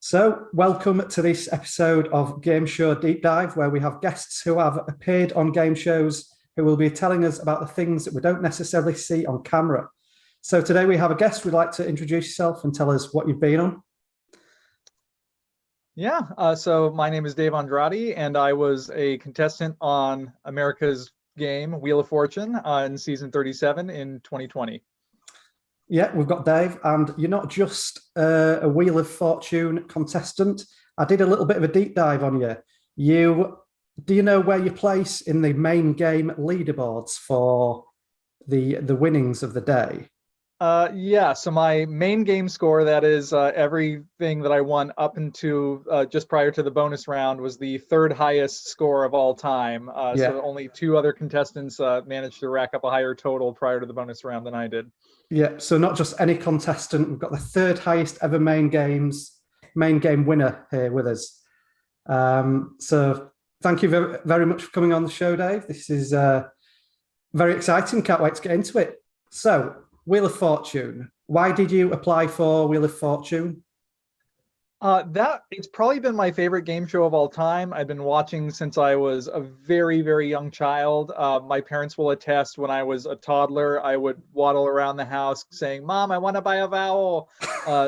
So, welcome to this episode of Game Show Deep Dive, where we have guests who have appeared on game shows who will be telling us about the things that we don't necessarily see on camera. So, today we have a guest. Would like to introduce yourself and tell us what you've been on? So my name is Dave Andrade, and I was a contestant on America's Game, Wheel of Fortune, in season 37 in 2020. Yeah, we've got Dave, and you're not just a Wheel of Fortune contestant. I did a little bit of a deep dive on you. Do you know where you place in the main game leaderboards for the winnings of the day? So my main game score, that is everything that I won up into just prior to the bonus round, was the third highest score of all time. So only two other contestants managed to rack up a higher total prior to the bonus round than I did. Yeah, so not just any contestant. We've got the third highest ever main game winner here with us. So thank you very, very much for coming on the show, Dave. This is very exciting. Can't wait to get into it. So, Wheel of Fortune. Why did you apply for Wheel of Fortune? It's probably been my favorite game show of all time. I've been watching since I was a very, very young child. My parents will attest, when I was a toddler, I would waddle around the house saying, "Mom, I want to buy a vowel."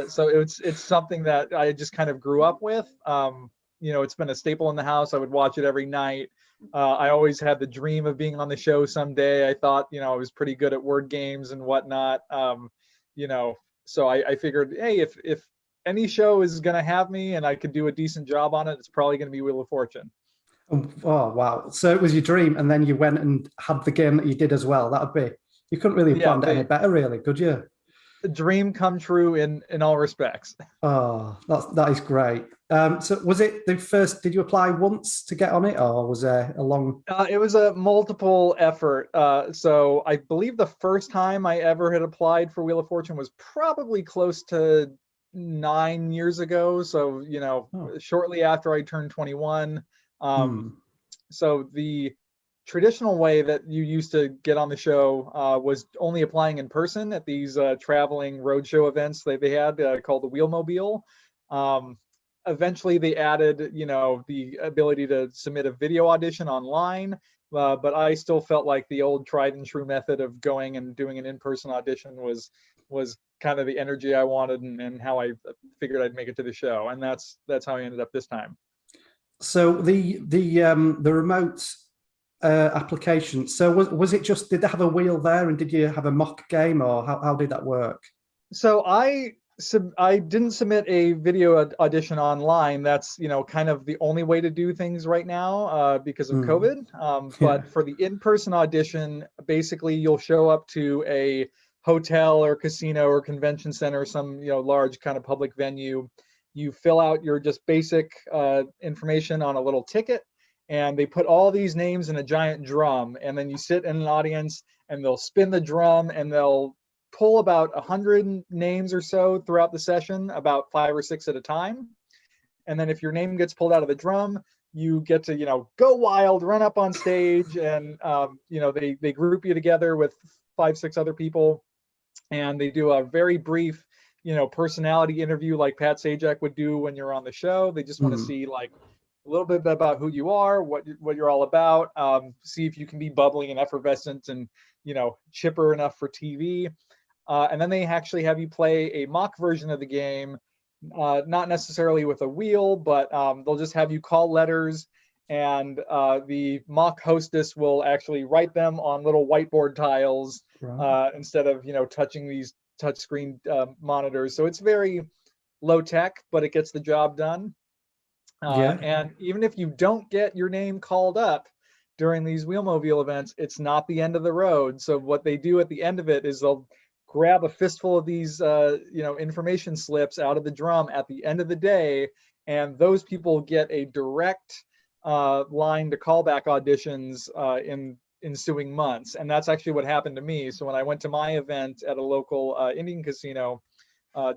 So it's something that I just kind of grew up with. It's been a staple in the house. I would watch it every night. I always had the dream of being on the show someday. I thought, I was pretty good at word games and whatnot. So I figured, hey, if any show is going to have me and I could do a decent job on it, it's probably going to be Wheel of Fortune. Oh, wow. So it was your dream, and then you went and had the game that you did as well. You couldn't really have planned it any better, really, could you? The dream come true in all respects. Oh, that is great. So was it the first, did you apply once to get on it, or was there a long? It was a multiple effort. So I believe the first time I ever had applied for Wheel of Fortune was probably close to 9 years ago. So, shortly after I turned 21. So the traditional way that you used to get on the show was only applying in person at these traveling roadshow events they had called the Wheelmobile. Eventually they added, the ability to submit a video audition online. But I still felt like the old tried and true method of going and doing an in-person audition was kind of the energy I wanted and how I figured I'd make it to the show. And that's how I ended up this time. So the remote application. So was it just, did they have a wheel there, and did you have a mock game, or how did that work? So I didn't submit a video audition online. That's, kind of the only way to do things right now because of COVID. But for the in-person audition, basically you'll show up to a hotel or casino or convention center, some, large kind of public venue. You fill out your just basic information on a little ticket, and they put all these names in a giant drum, and then you sit in an audience and they'll spin the drum and they'll pull about 100 names or so throughout the session, about 5 or 6 at a time. And then if your name gets pulled out of the drum, you get to, go wild, run up on stage, and, they group you together with 5, 6 other people, and they do a very brief, personality interview like Pat Sajak would do when you're on the show. They just want to see like a little bit about who you are, what you're all about, see if you can be bubbly and effervescent and, chipper enough for TV. And then they actually have you play a mock version of the game, not necessarily with a wheel, but they'll just have you call letters, and the mock hostess will actually write them on little whiteboard tiles instead of, touching these touchscreen monitors. So it's very low tech, but it gets the job done. And even if you don't get your name called up during these Wheelmobile events, it's not the end of the road. So what they do at the end of it is they'll grab a fistful of these, information slips out of the drum at the end of the day, and those people get a direct line to callback auditions in ensuing months. And that's actually what happened to me. So when I went to my event at a local Indian casino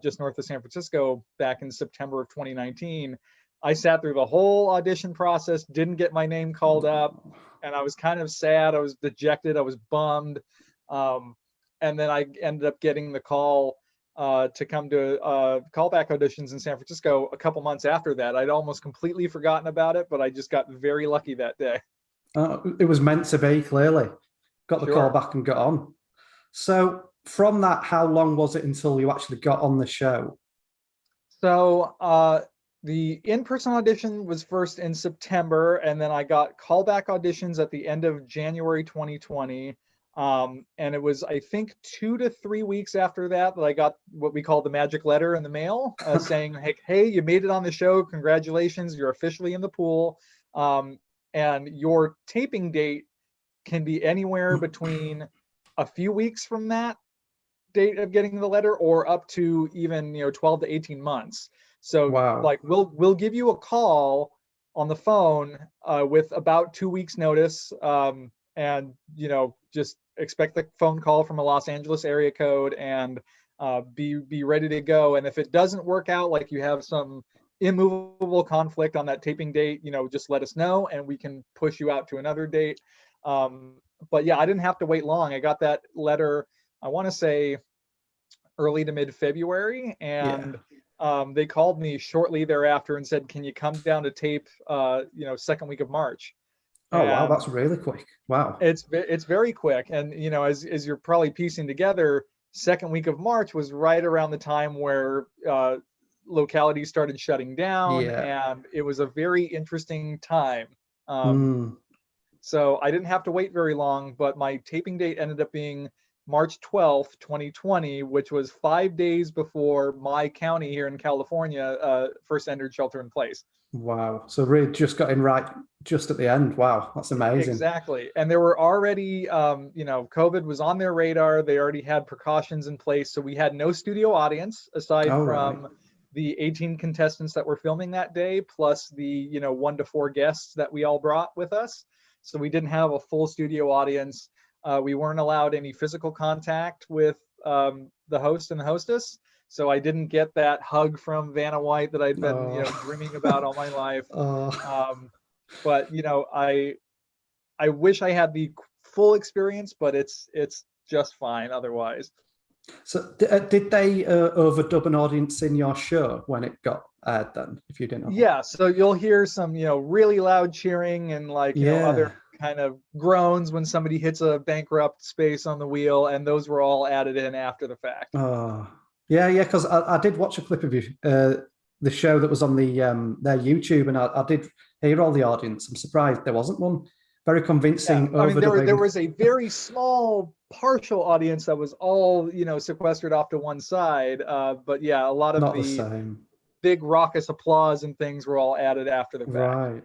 just north of San Francisco back in September of 2019, I sat through the whole audition process, didn't get my name called up, and I was kind of sad. I was dejected. I was bummed. And then I ended up getting the call to come to callback auditions in San Francisco a couple months after that. I'd almost completely forgotten about it, but I just got very lucky that day. It was meant to be, clearly. Got the call Sure. back and got on. So from that, how long was it until you actually got on the show? So the in-person audition was first in September, and then I got callback auditions at the end of January 2020. And it was, I think, 2 to 3 weeks after that I got what we call the magic letter in the mail, saying, hey, you made it on the show. Congratulations, you're officially in the pool. And your taping date can be anywhere between a few weeks from that date of getting the letter or up to even 12 to 18 months. So Wow. like we'll give you a call on the phone with about 2 weeks notice, and just expect the phone call from a Los Angeles area code, and be ready to go. And if it doesn't work out, like you have some immovable conflict on that taping date, just let us know and we can push you out to another date. But yeah, I didn't have to wait long. I got that letter, I want to say early to mid-February, and they called me shortly thereafter and said, can you come down to tape second week of March? Oh, wow, that's really quick. Wow. It's very quick. And as you're probably piecing together, second week of March was right around the time where localities started shutting down, and it was a very interesting time. So I didn't have to wait very long, but my taping date ended up being March 12th, 2020, which was 5 days before my county here in California first entered shelter in place. Wow. So really just got in right just at the end. Wow, that's amazing. Exactly. And there were already, COVID was on their radar. They already had precautions in place. So we had no studio audience aside from the 18 contestants that were filming that day, plus the 1 to 4 guests that we all brought with us. So we didn't have a full studio audience. We weren't allowed any physical contact with the host and the hostess. So I didn't get that hug from Vanna White that I'd been dreaming about all my life. But I wish I had the full experience, but it's just fine otherwise. So did they overdub an audience in your show when it got aired then, if you didn't know? Yeah, so you'll hear some, really loud cheering and other kind of groans when somebody hits a bankrupt space on the wheel, and those were all added in after the fact. Oh, yeah, because I did watch a clip of you, the show that was on their YouTube, and I did hear all the audience. I'm surprised there wasn't one. Very convincing. Yeah. I mean, there was a very small partial audience that was all sequestered off to one side, but yeah, a lot of not the same big raucous applause and things were all added after the fact. Right.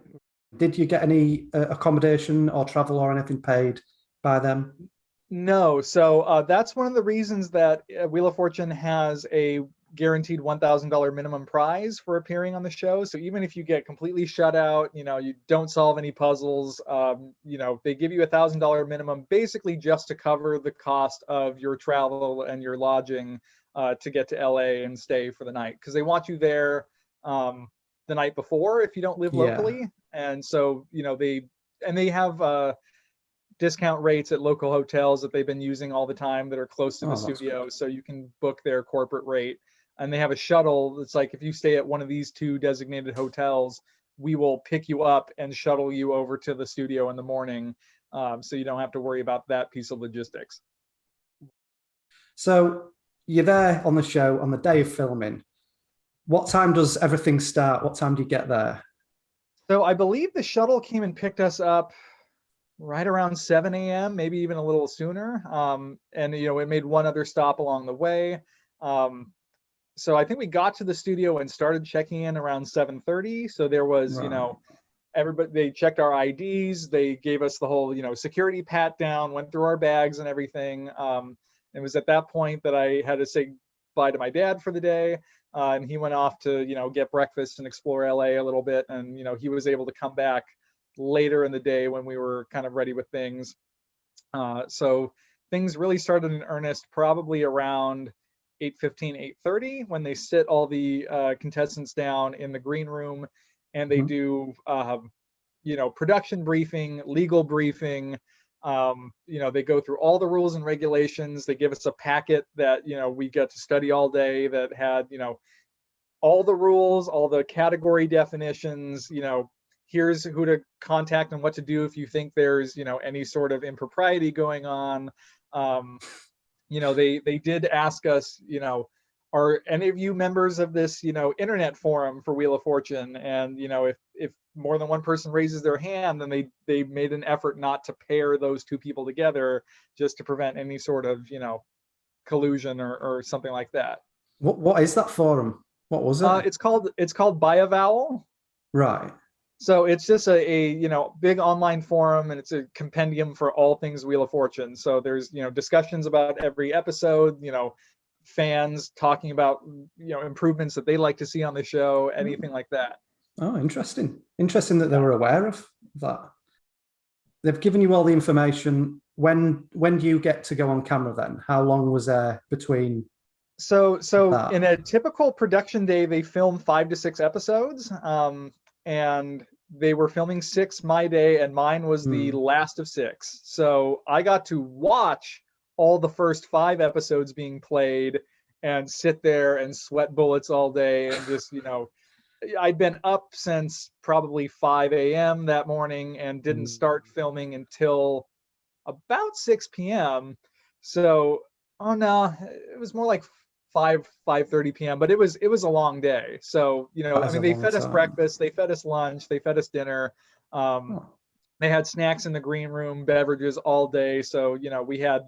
Did you get any accommodation or travel or anything paid by them? No. So that's one of the reasons that Wheel of Fortune has a guaranteed $1,000 minimum prize for appearing on the show. So even if you get completely shut out, you don't solve any puzzles, they give you $1,000 minimum, basically just to cover the cost of your travel and your lodging to get to LA and stay for the night, because they want you there the night before if you don't live locally. And so they have discount rates at local hotels that they've been using all the time that are close to the studio, so you can book their corporate rate. And they have a shuttle that's like, if you stay at one of these 2 designated hotels, we will pick you up and shuttle you over to the studio in the morning, so you don't have to worry about that piece of logistics. So you're there on the show on the day of filming. What time does everything start? What time do you get there? So I believe the shuttle came and picked us up right around 7 a.m., maybe even a little sooner. And it made one other stop along the way. So I think we got to the studio and started checking in around 7:30. So there was, everybody, they checked our IDs. They gave us the whole, security pat down, went through our bags and everything. It was at that point that I had to say bye to my dad for the day. And he went off to, get breakfast and explore LA a little bit. And, he was able to come back later in the day when we were kind of ready with things. So things really started in earnest probably around 8:15, 8:30, when they sit all the contestants down in the green room, and they do, production briefing, legal briefing, They go through all the rules and regulations. They give us a packet that, we get to study all day that had, all the rules, all the category definitions, here's who to contact and what to do if you think there's, any sort of impropriety going on. They did ask us, are any of you members of this, internet forum for Wheel of Fortune? And, if more than one person raises their hand, then they made an effort not to pair those two people together just to prevent any sort of, collusion or something like that. What is that forum? What was it? It's called Buy a Vowel. Right. So it's just a big online forum, and it's a compendium for all things Wheel of Fortune. So there's discussions about every episode, fans talking about improvements that they like to see on the show, anything like that. Oh, interesting that they were aware of that. They've given you all the information. When do you get to go on camera then? How long was there between? So in a typical production day, they film 5 to 6 episodes, and they were filming 6 my day, and mine was the last of 6. So I got to watch all the first 5 episodes being played and sit there and sweat bullets all day, and just I'd been up since probably 5 a.m. that morning and didn't start filming until about 6 p.m. So, it was more like 5:30 p.m. But it was a long day. So, they fed us breakfast, they fed us lunch, they fed us dinner. They had snacks in the green room, beverages all day. So, we had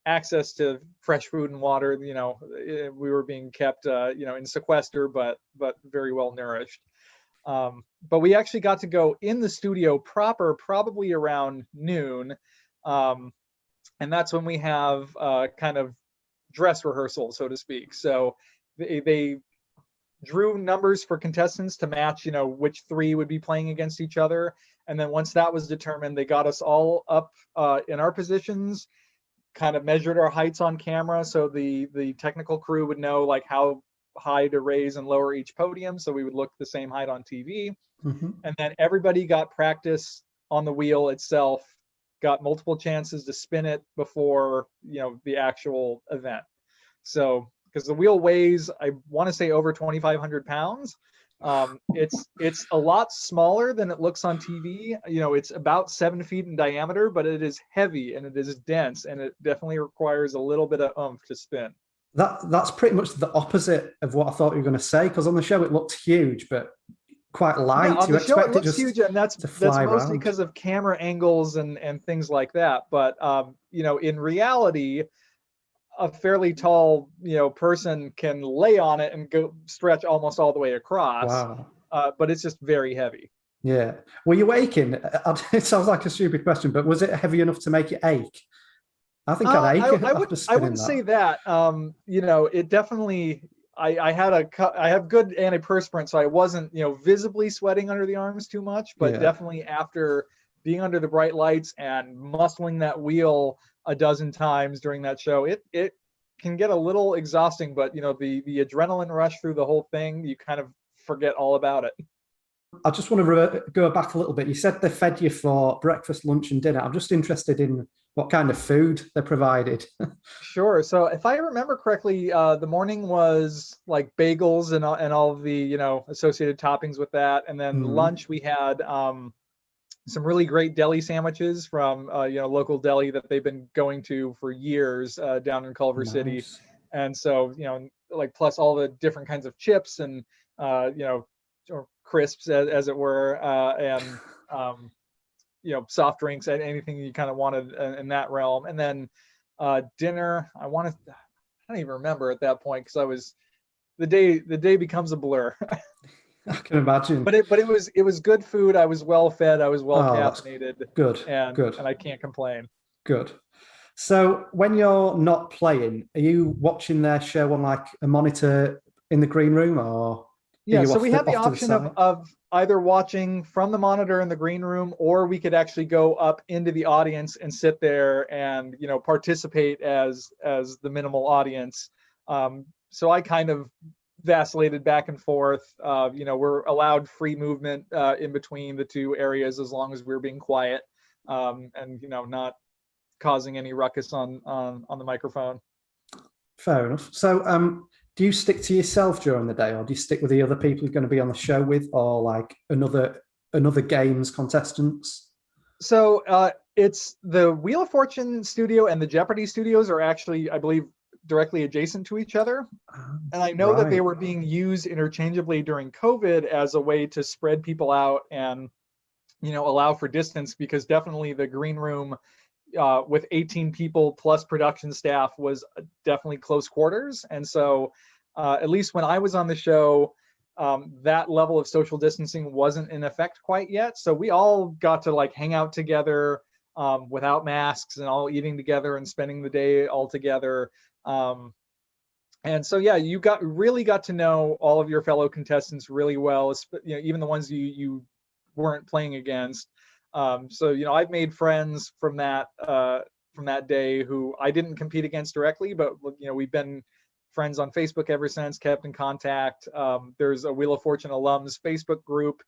access to fresh food and water. We were being kept, in sequester, but very well nourished. But we actually got to go in the studio proper, probably around noon. And that's when we have kind of dress rehearsal, so to speak. So they drew numbers for contestants to match, which 3 would be playing against each other. And then once that was determined, they got us all up in our positions, kind of measured our heights on camera, so the technical crew would know like how high to raise and lower each podium, so we would look the same height on TV. And then everybody got practice on the wheel itself, got multiple chances to spin it before the actual event. So because the wheel weighs, I want to say, over 2,500 pounds. It's a lot smaller than it looks on TV. It's about 7 feet in diameter, but it is heavy and it is dense, and it definitely requires a little bit of oomph to spin. That's pretty much the opposite of what I thought you were going to say, because on the show it looked huge, but quite light. Yeah, on the show it looks huge, and that's mostly because of camera angles and things like that. But in reality, a fairly tall person can lay on it and go stretch almost all the way across. Wow. But it's just very heavy. Yeah. Were you aching? It sounds like a stupid question, but was it heavy enough to make it ache? I think I'd ache. I wouldn't say that. It definitely. I have good antiperspirant, so I wasn't visibly sweating under the arms too much, but definitely after being under the bright lights and muscling that wheel a dozen times during that show, it can get a little exhausting, but the adrenaline rush through the whole thing, you kind of forget all about it. I just want to go back a little bit. You said they fed you for breakfast, lunch, and dinner. I'm just interested in what kind of food they provided. Sure. So if I remember correctly, the morning was like bagels and all of the associated toppings with that, and then lunch we had some really great deli sandwiches from local deli that they've been going to for years down in Culver City, and so like plus all the different kinds of chips and or crisps as it were, and soft drinks and anything you kind of wanted in that realm. And then dinner, I don't even remember at that point, because the day becomes a blur. I can imagine. But it was good food. I was well fed. I was well caffeinated. Good. And good. And I can't complain. Good. So when you're not playing, are you watching their show on like a monitor in the green room, or? Yeah, so we had the option of either watching from the monitor in the green room, or we could actually go up into the audience and sit there and participate as the minimal audience. So I kind of vacillated back and forth. We're allowed free movement in between the two areas as long as we're being quiet and not causing any ruckus on the microphone. Fair enough. So, do you stick to yourself during the day, or do you stick with the other people you're going to be on the show with, or like another games contestants? So it's the Wheel of Fortune studio and the Jeopardy studios are actually, I believe, directly adjacent to each other. And I know that they were being used interchangeably during COVID as a way to spread people out and, allow for distance, because definitely the green room with 18 people plus production staff was definitely close quarters. And so at least when I was on the show, that level of social distancing wasn't in effect quite yet. So we all got to like hang out together without masks and all eating together and spending the day all together. And so, yeah, you really got to know all of your fellow contestants really well, even the ones you weren't playing against. So, I've made friends from that day who I didn't compete against directly, but, we've been friends on Facebook ever since, kept in contact. There's a Wheel of Fortune alums Facebook group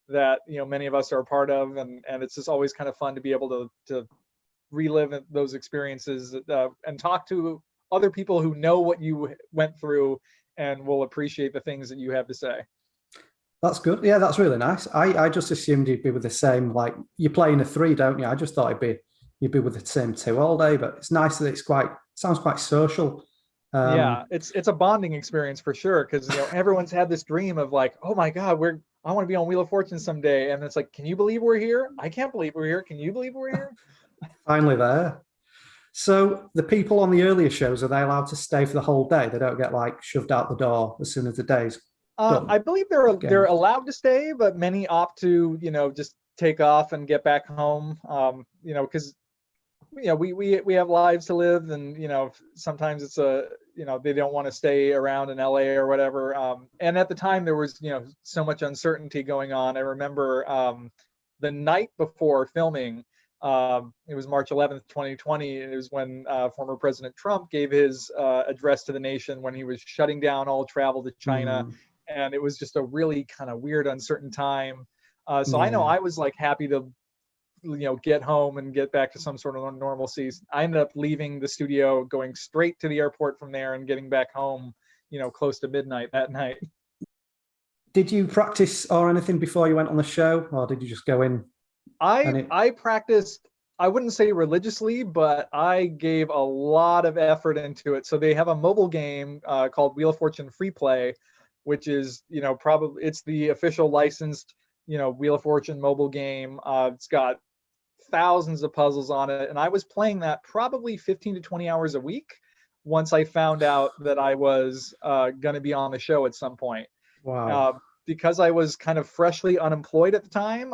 that, many of us are a part of. And it's just always kind of fun to be able to relive those experiences and talk to other people who know what you went through and will appreciate the things that you have to say. That's good. Yeah, that's really nice. I just assumed you'd be with the same, like you're playing a 3, don't you? I just thought you'd be with the same 2 all day, but it's nice that sounds quite social. Yeah, it's a bonding experience for sure, because everyone's had this dream of like, oh my God, I want to be on Wheel of Fortune someday, and it's like, can you believe we're here? I can't believe we're here. Can you believe we're here? Finally there. So the people on the earlier shows, are they allowed to stay for the whole day? They don't get like shoved out the door as soon as the day's done? I believe they're allowed to stay, but many opt to just take off and get back home. Because we have lives to live, and sometimes it's they don't want to stay around in LA or whatever. And at the time there was so much uncertainty going on. I remember the night before filming. It was March 11th, 2020. And it was when former President Trump gave his address to the nation when he was shutting down all travel to China. And it was just a really kind of weird, uncertain time. So I know I was like happy to, get home and get back to some sort of normalcy. I ended up leaving the studio, going straight to the airport from there and getting back home, close to midnight that night. Did you practice or anything before you went on the show, or did you just go in? I practiced, I wouldn't say religiously, but I gave a lot of effort into it. So they have a mobile game called Wheel of Fortune Free Play, which is, probably it's the official licensed, Wheel of Fortune mobile game. It's got thousands of puzzles on it. And I was playing that probably 15 to 20 hours a week once I found out that I was going to be on the show at some point. Wow. Because I was kind of freshly unemployed at the time,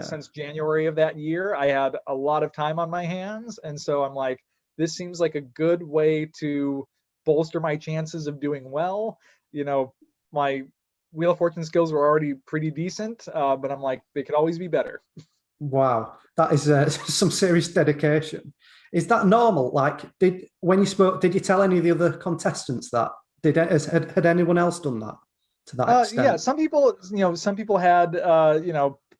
since January of that year, I had a lot of time on my hands. And so I'm like, this seems like a good way to bolster my chances of doing well. My Wheel of Fortune skills were already pretty decent, but I'm like, they could always be better. Wow. That is some serious dedication. Is that normal? Like, when you spoke, did you tell any of the other contestants that? Had anyone else done that? To that extent? Yeah, some people had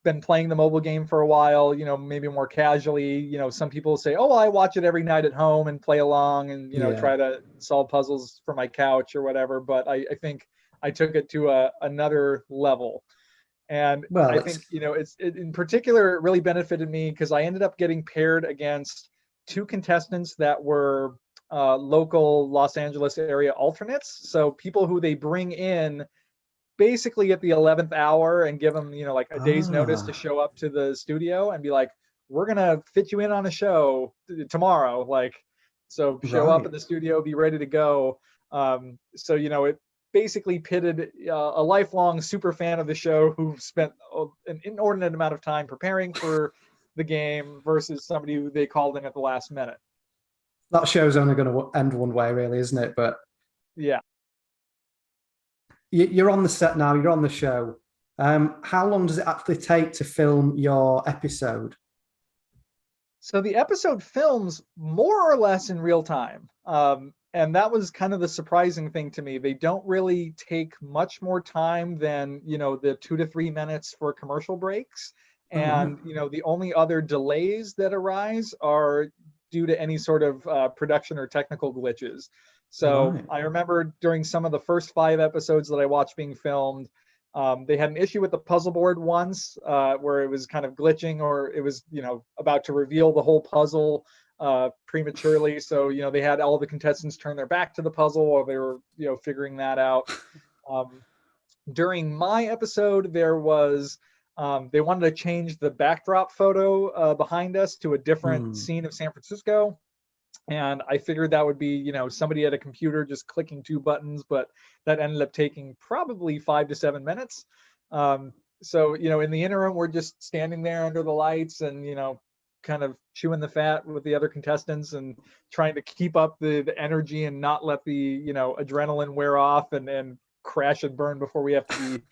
been playing the mobile game for a while, maybe more casually. Some people say, oh, well, I watch it every night at home and play along and try to solve puzzles from my couch or whatever. But I think I took it to another level. And I think it in particular it really benefited me because I ended up getting paired against 2 contestants that were local Los Angeles area alternates. So people who they bring in basically at the 11th hour and give them, like a day's notice to show up to the studio and be like, we're going to fit you in on a show tomorrow. So show up at the studio, be ready to go. So, it basically pitted a lifelong super fan of the show who spent an inordinate amount of time preparing for the game versus somebody who they called in at the last minute. That show's only going to end one way, really, isn't it? But yeah. You're on the set now, you're on the show. How long does it actually take to film your episode? So the episode films more or less in real time. And that was kind of the surprising thing to me. They don't really take much more time than, the 2 to 3 minutes for commercial breaks. And, the only other delays that arise are due to any sort of production or technical glitches. So Right. I remember during some of the first 5 episodes that I watched being filmed, they had an issue with the puzzle board once, where it was kind of glitching, or it was, about to reveal the whole puzzle prematurely. So, they had all the contestants turn their back to the puzzle while they were, figuring that out. During my episode, there was, they wanted to change the backdrop photo behind us to a different scene of San Francisco. And I figured that would be, somebody at a computer just clicking 2 buttons, but that ended up taking probably 5 to 7 minutes. So, in the interim, we're just standing there under the lights and, kind of chewing the fat with the other contestants and trying to keep up the energy and not let the, adrenaline wear off and crash and burn before we have to be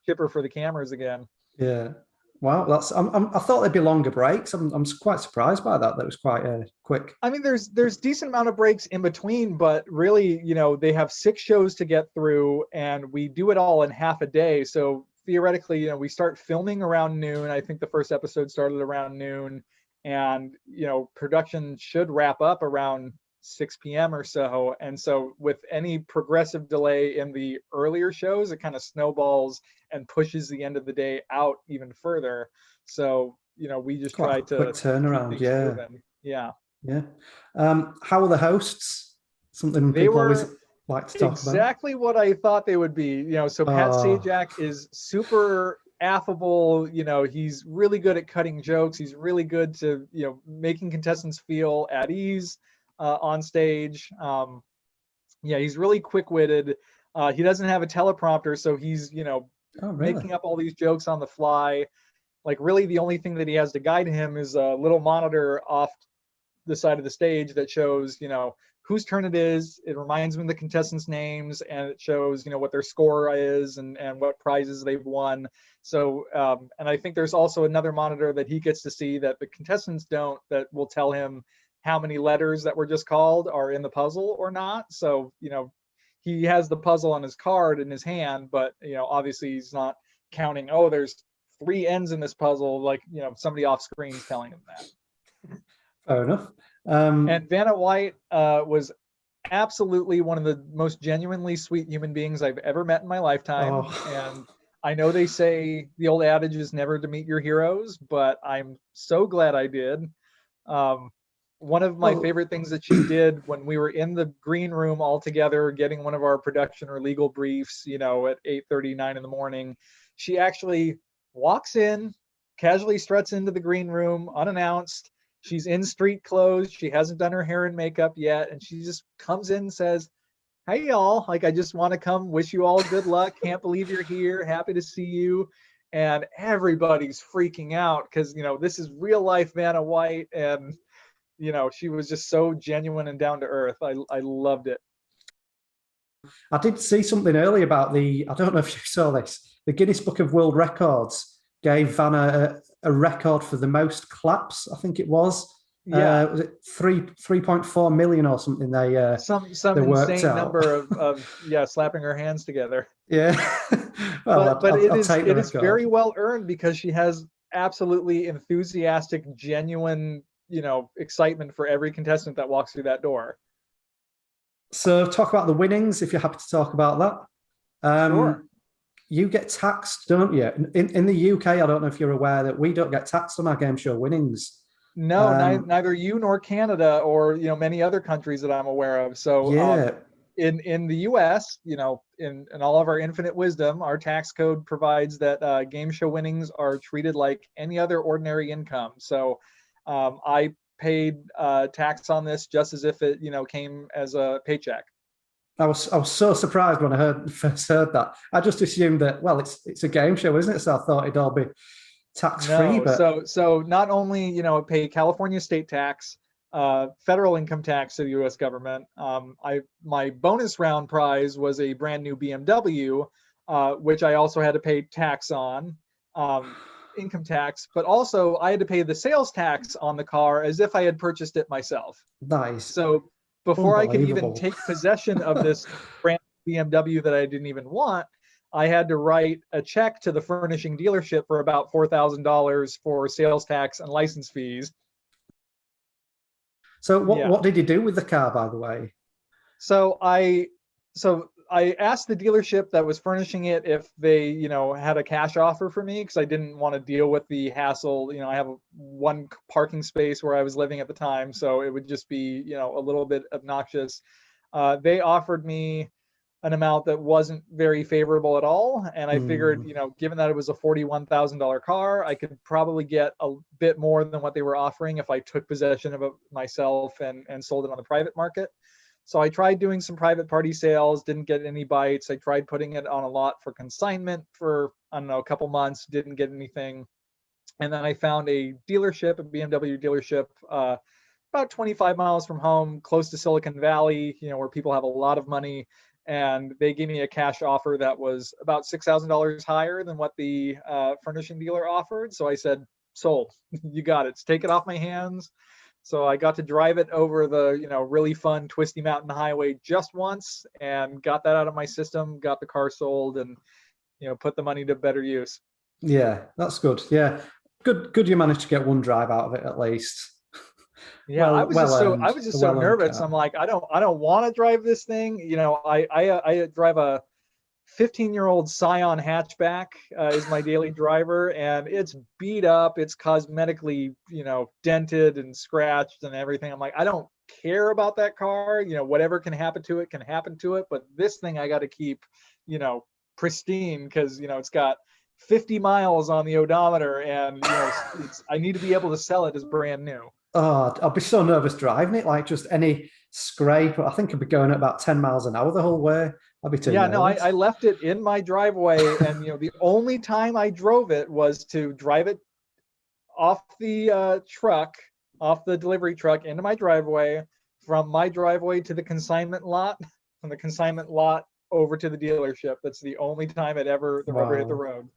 chipper for the cameras again. Yeah. Wow, I thought there'd be longer breaks. I'm quite surprised by that. That was quite quick. I mean, there's decent amount of breaks in between, but really, they have 6 shows to get through, and we do it all in half a day. So theoretically, we start filming around noon. I think the first episode started around noon, and production should wrap up around 6 p.m. or so. And so with any progressive delay in the earlier shows, it kind of snowballs and pushes the end of the day out even further. So, we just try to quick turnaround. Yeah. moving. Yeah. Yeah. How are the hosts? Something They people always were like to talk exactly what I thought they would be. So Pat Sajak is super affable. He's really good at cutting jokes. He's really good to, making contestants feel at ease on stage. He's really quick-witted. He doesn't have a teleprompter, so he's, making up all these jokes on the fly. Like, really the only thing that he has to guide him is a little monitor off the side of the stage that shows, whose turn it is. It reminds them of the contestants' names, and it shows, what their score is and what prizes they've won. So, and I think there's also another monitor that he gets to see that the contestants don't, that will tell him how many letters that were just called are in the puzzle or not. So, he has the puzzle on his card in his hand, but, obviously he's not counting, oh, there's 3 ends in this puzzle, like, somebody off screen is telling him that. Fair enough. And Vanna White was absolutely one of the most genuinely sweet human beings I've ever met in my lifetime. And I know they say the old adage is never to meet your heroes, but I'm so glad I did. One of my favorite things that she did when we were in the green room all together, getting one of our production or legal briefs, at 8:30, 9 in the morning, she actually walks in, casually struts into the green room unannounced. She's in street clothes. She hasn't done her hair and makeup yet. And she just comes in and says, hey, y'all, like, I just want to come wish you all good luck. Can't believe you're here. Happy to see you. And everybody's freaking out because, this is real life Vanna White. And, she was just so genuine and down to earth. I loved it. I did see something earlier about I don't know if you saw this, the Guinness Book of World Records gave Vanna a record for the most claps, I think it was. Yeah. Was it 3.4 million or something? Some they insane number of slapping her hands together. Yeah. Well, but it is very well earned because she has absolutely enthusiastic, genuine, excitement for every contestant that walks through that door. So talk about the winnings, if you're happy to talk about that. Sure. You get taxed, don't you? In the UK, I don't know if you're aware that we don't get taxed on our game show winnings. No, neither you nor Canada or, many other countries that I'm aware of. So yeah. In the US, in all of our infinite wisdom, our tax code provides that game show winnings are treated like any other ordinary income. So I paid tax on this just as if it, came as a paycheck. I was so surprised when I first heard that. I just assumed that, well, it's a game show, isn't it? So I thought it'd all be tax-free. No, but so not only pay California state tax, federal income tax to the U.S. government. My bonus round prize was a brand new BMW, which I also had to pay tax on, income tax. But also I had to pay the sales tax on the car as if I had purchased it myself. Nice. So before I could even take possession of this brand new BMW that I didn't even want, I had to write a check to the furnishing dealership for about $4,000 for sales tax and license fees. So what did you do with the car, by the way? So I asked the dealership that was furnishing it if they, had a cash offer for me, because I didn't want to deal with the hassle. I have one parking space where I was living at the time, so it would just be, a little bit obnoxious. They offered me an amount that wasn't very favorable at all, and I figured, given that it was a $41,000 car, I could probably get a bit more than what they were offering if I took possession of it myself and sold it on the private market. So I tried doing some private party sales, didn't get any bites. I tried putting it on a lot for consignment for, I don't know, a couple months, didn't get anything. And then I found a dealership, a BMW dealership, about 25 miles from home, close to Silicon Valley, where people have a lot of money. And they gave me a cash offer that was about $6,000 higher than what the furnishing dealer offered. So I said, sold, you got it. Take it off my hands. So I got to drive it over the, really fun twisty mountain highway just once, and got that out of my system, got the car sold, and, put the money to better use. Yeah, that's good. Yeah. Good you managed to get one drive out of it at least. Yeah, I was just so nervous. I'm like, I don't want to drive this thing. I drive a 15-year-old Scion hatchback is my daily driver, and it's beat up. It's cosmetically, dented and scratched and everything. I'm like, I don't care about that car. Whatever can happen to it can happen to it. But this thing I got to keep, pristine, because, it's got 50 miles on the odometer, and, I need to be able to sell it as brand new. Oh, I'd be so nervous driving it. Like, just any scrape, I think I'd be going at about 10 miles an hour the whole way. I'd be too nervous. No, I left it in my driveway, and the only time I drove it was to drive it off the truck, off the delivery truck, into my driveway, from my driveway to the consignment lot, from the consignment lot over to the dealership. That's the only time the rubber hit the road.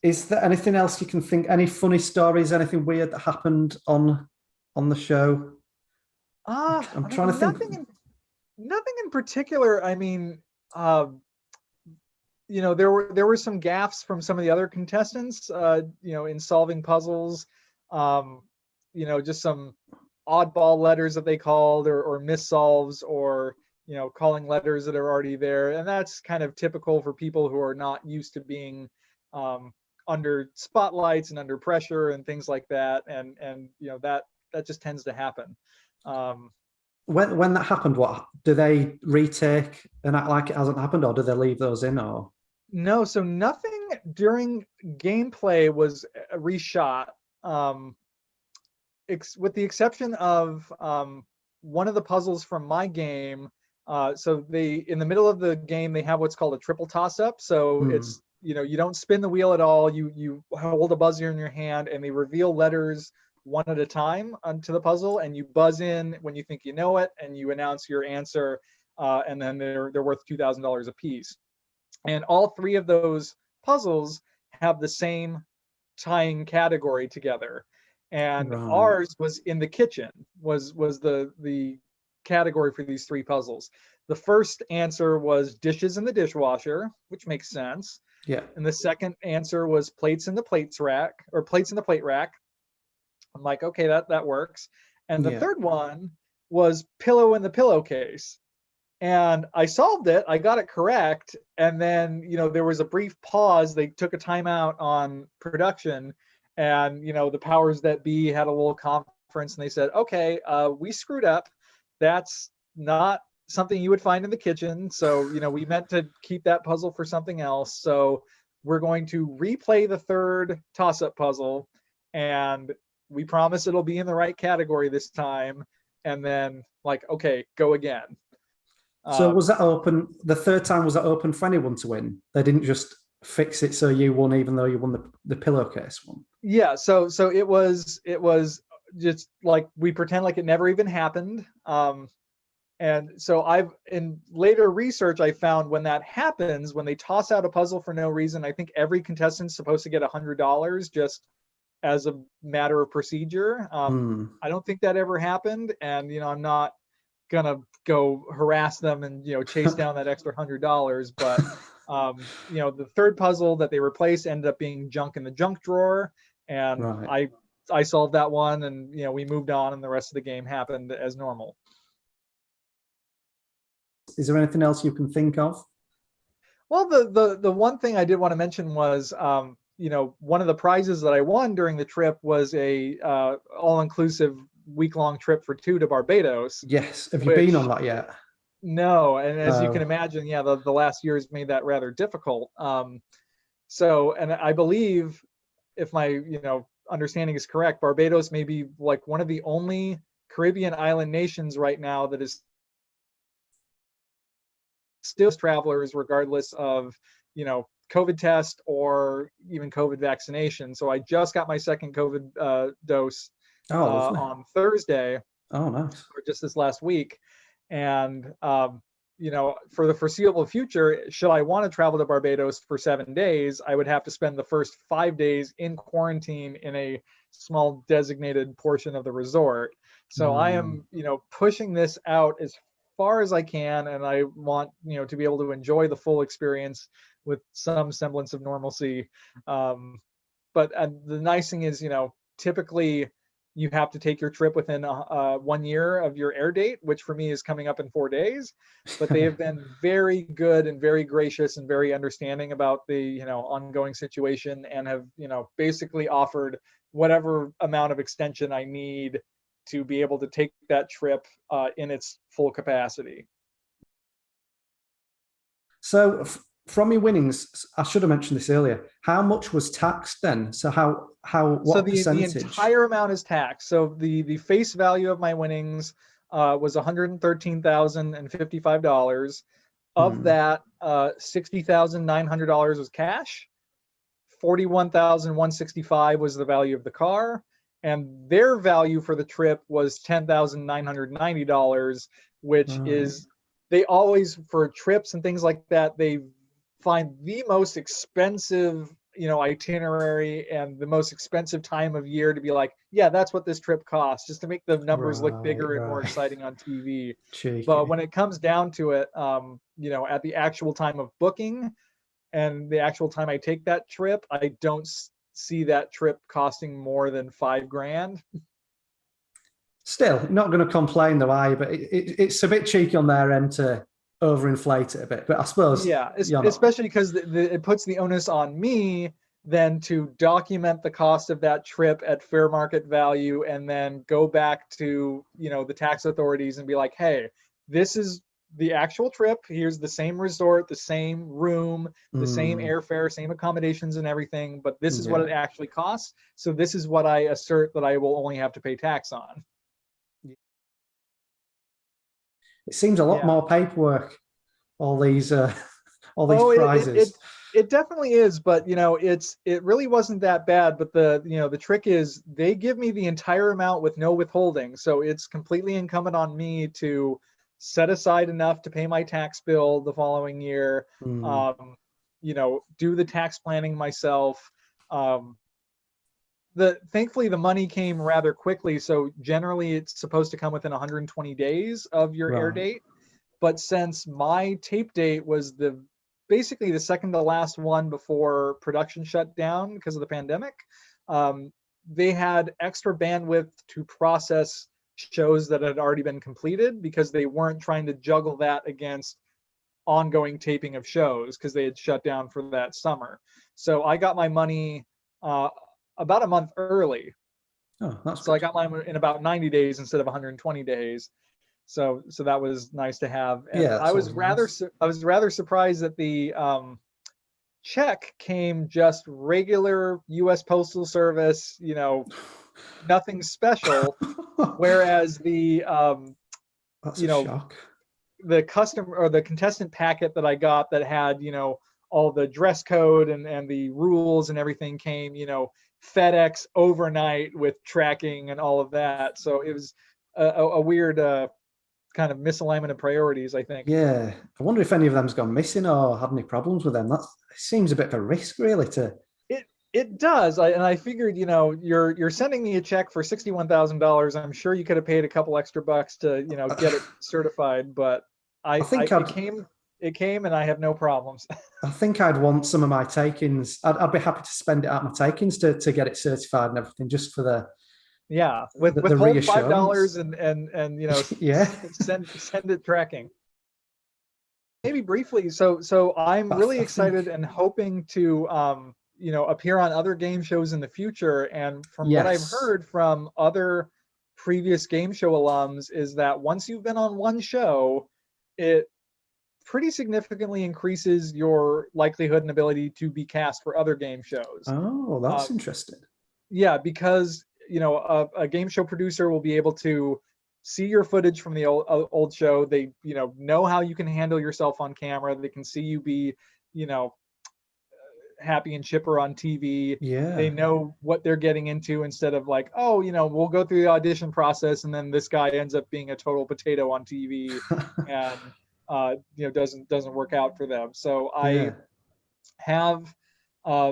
Is there anything else you can think? Any funny stories? Anything weird that happened on the show? I'm trying to think. Nothing in particular. I mean, there were some gaffes from some of the other contestants, in solving puzzles. Just some oddball letters that they called, or missolves, or calling letters that are already there, and that's kind of typical for people who are not used to being under spotlights and under pressure and things like that, and that just tends to happen. When that happened, what do they retake and act like it hasn't happened, or do they leave those in? Or no, so nothing during gameplay was reshot, with the exception of one of the puzzles from my game. So in the middle of the game, they have what's called a triple toss-up. So it's, you don't spin the wheel at all. You hold a buzzer in your hand, and they reveal letters one at a time onto the puzzle, and you buzz in when you think you know it, and you announce your answer, and then they're worth $2,000 a piece. And all three of those puzzles have the same tying category together. And ours was in the kitchen, was the category for these three puzzles. The first answer was dishes in the dishwasher, which makes sense. Yeah. And the second answer was plates in the plate rack. I'm like, okay, that works. And the third one was pillow in the pillowcase. And I solved it. I got it correct. And then, there was a brief pause. They took a timeout on production, and, the powers that be had a little conference, and they said, okay, we screwed up. That's not something you would find in the kitchen. So, we meant to keep that puzzle for something else. So we're going to replay the third toss-up puzzle, and we promise it'll be in the right category this time. And then, like, okay, go again. So was that open? The third time, was that open for anyone to win? They didn't just fix it so you won, even though you won the pillowcase one. Yeah. So it was just like, we pretend like it never even happened. And so in later research, I found when that happens, when they toss out a puzzle for no reason, I think every contestant's supposed to get $100 just as a matter of procedure. I don't think that ever happened. And, I'm not gonna go harass them and, chase down that extra $100. But, the third puzzle that they replaced ended up being junk in the junk drawer. And I I solved that one, and we moved on, and the rest of the game happened as normal. Is there anything else you can think of? Well, the one thing I did want to mention was, one of the prizes that I won during the trip was a all-inclusive week-long trip for 2 to Barbados. Yes. Have you been on that yet? No, and as you can imagine, yeah, the last year has made that rather difficult. So, and I believe, if my understanding is correct, Barbados may be like one of the only Caribbean island nations right now that is still travelers regardless of COVID test or even COVID vaccination. So I just got my second COVID dose on Thursday. Oh, nice. Or just this last week. And for the foreseeable future, should I want to travel to Barbados for 7 days, I would have to spend the first 5 days in quarantine in a small designated portion of the resort. So I am, pushing this out as far as I can, and I want, to be able to enjoy the full experience with some semblance of normalcy. But the nice thing is, typically you have to take your trip within 1 year of your air date, which for me is coming up in 4 days. But they have been very good and very gracious and very understanding about the ongoing situation, and have basically offered whatever amount of extension I need to be able to take that trip in its full capacity. So from your winnings, I should have mentioned this earlier, how much was taxed then? So what percentage? The entire amount is taxed. So the face value of my winnings was $113,055. Of that, $60,900 was cash. $41,165 was the value of the car, and their value for the trip was $10,990, which is, they always, for trips and things like that, they find the most expensive itinerary and the most expensive time of year to be like, yeah, that's what this trip costs, just to make the numbers look bigger and more exciting on TV. Cheeky. But when it comes down to it, at the actual time of booking and the actual time I take that trip, I don't see that trip costing more than $5,000. Still, not going to complain though, are you? But it's a bit cheeky on their end to overinflate it a bit. But I suppose, yeah, especially because it puts the onus on me then to document the cost of that trip at fair market value, and then go back to the tax authorities and be like, hey, this is the actual trip. Here's the same resort, the same room, the same airfare, same accommodations and everything, but this is what it actually costs. So this is what I assert that I will only have to pay tax on. It seems a lot more paperwork, all these prizes. It definitely is, but it really wasn't that bad. But the trick is they give me the entire amount with no withholding, so it's completely incumbent on me to set aside enough to pay my tax bill the following year. Do the tax planning myself. Thankfully the money came rather quickly, so generally it's supposed to come within 120 days of your air date. But since my tape date was basically the second to last one before production shut down because of the pandemic, they had extra bandwidth to process shows that had already been completed, because they weren't trying to juggle that against ongoing taping of shows because they had shut down for that summer. So I got my money about a month early. Oh, that's so good. I got mine in about 90 days instead of 120 days. So that was nice to have. And yeah, I was rather surprised that the check came just regular U.S. Postal Service, nothing special. Whereas the that's a shock. The customer or the contestant packet that I got that had all the dress code and the rules and everything came FedEx overnight with tracking and all of that. So it was a weird kind of misalignment of priorities, I think. Yeah, I wonder if any of them's gone missing or had any problems with them. That seems a bit of a risk, really. It does, and I figured, you're sending me a check for $61,000. I'm sure you could have paid a couple extra bucks to, get it certified. But it came, and I have no problems. I think I'd want some of my takings. I'd be happy to spend it out my takings to get it certified and everything, just for the Yeah, the withhold reassurance. $5 and you know, Yeah. send it tracking. Maybe briefly, so I'm really excited and hoping to you know, appear on other game shows in the future. And from what I've Yes. heard from other previous game show alums is that once you've been on one show, it pretty significantly increases your likelihood and ability to be cast for other game shows. Oh, Uh, that's interesting. yeah, because you know, a game show producer will be able to see your footage from the old show. They, you know how you can handle yourself on camera. They can see you be, you know, happy and chipper on TV. They Yeah. know what they're getting into instead of like, oh, you know, we'll go through the audition process and then this guy ends up being a total potato on TV and you know, doesn't work out for them. So I Yeah. have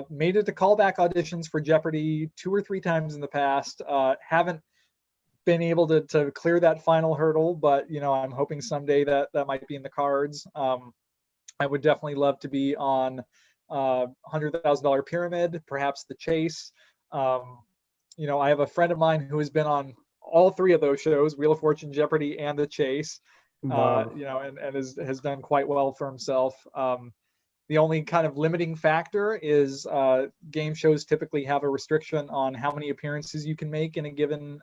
made it to callback auditions for Jeopardy 2 or 3 times in the past. Haven't been able to clear that final hurdle, but you know, I'm hoping someday that might be in the cards. I would definitely love to be on $100,000 Pyramid, perhaps The Chase. You know, I have a friend of mine who has been on all 3 of those shows, Wheel of Fortune, Jeopardy, and The Chase. Wow. You know, and has done quite well for himself. The only kind of limiting factor is game shows typically have a restriction on how many appearances you can make in a given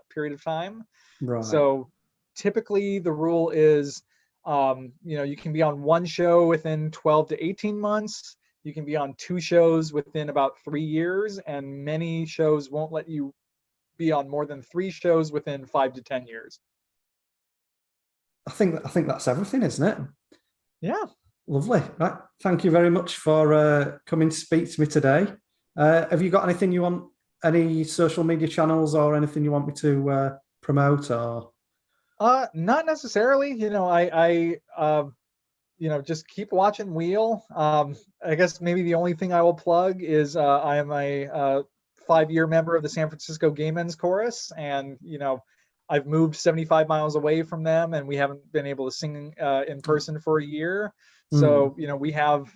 period of time. Right. So typically the rule is, you know, you can be on one show within 12 to 18 months. You can be on 2 shows within about 3 years, and many shows won't let you be on more than 3 shows within 5 to 10 years. I think that's everything, isn't it? Yeah. Lovely. Right. Thank you very much for coming to speak to me today. Have you got anything you want, any social media channels or anything you want me to promote or? Not necessarily. You know, I you know, just keep watching Wheel. I guess maybe the only thing I will plug is I am a 5-year member of the San Francisco Gay Men's Chorus, and you know, I've moved 75 miles away from them, and we haven't been able to sing in person for a year. So you know, we have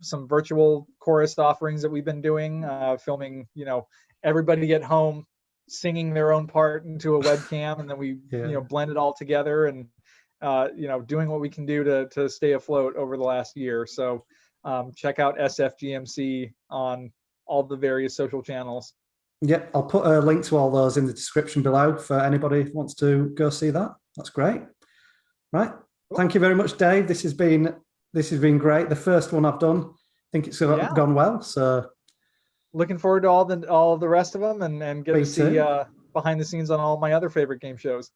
some virtual chorus offerings that we've been doing, filming, you know, everybody at home singing their own part into a webcam, and then we you know, Yeah. blend it all together and you know, doing what we can do to stay afloat over the last year. So check out SFGMC on all the various social channels. Yeah, I'll put a link to all those in the description below for anybody who wants to go see that. That's great. Right. Cool. Thank you very much, Dave. This has been great. The first one I've done. I think it's Yeah. gone well. So Looking forward to all the rest of them and get me to see too. behind the scenes on all my other favorite game shows.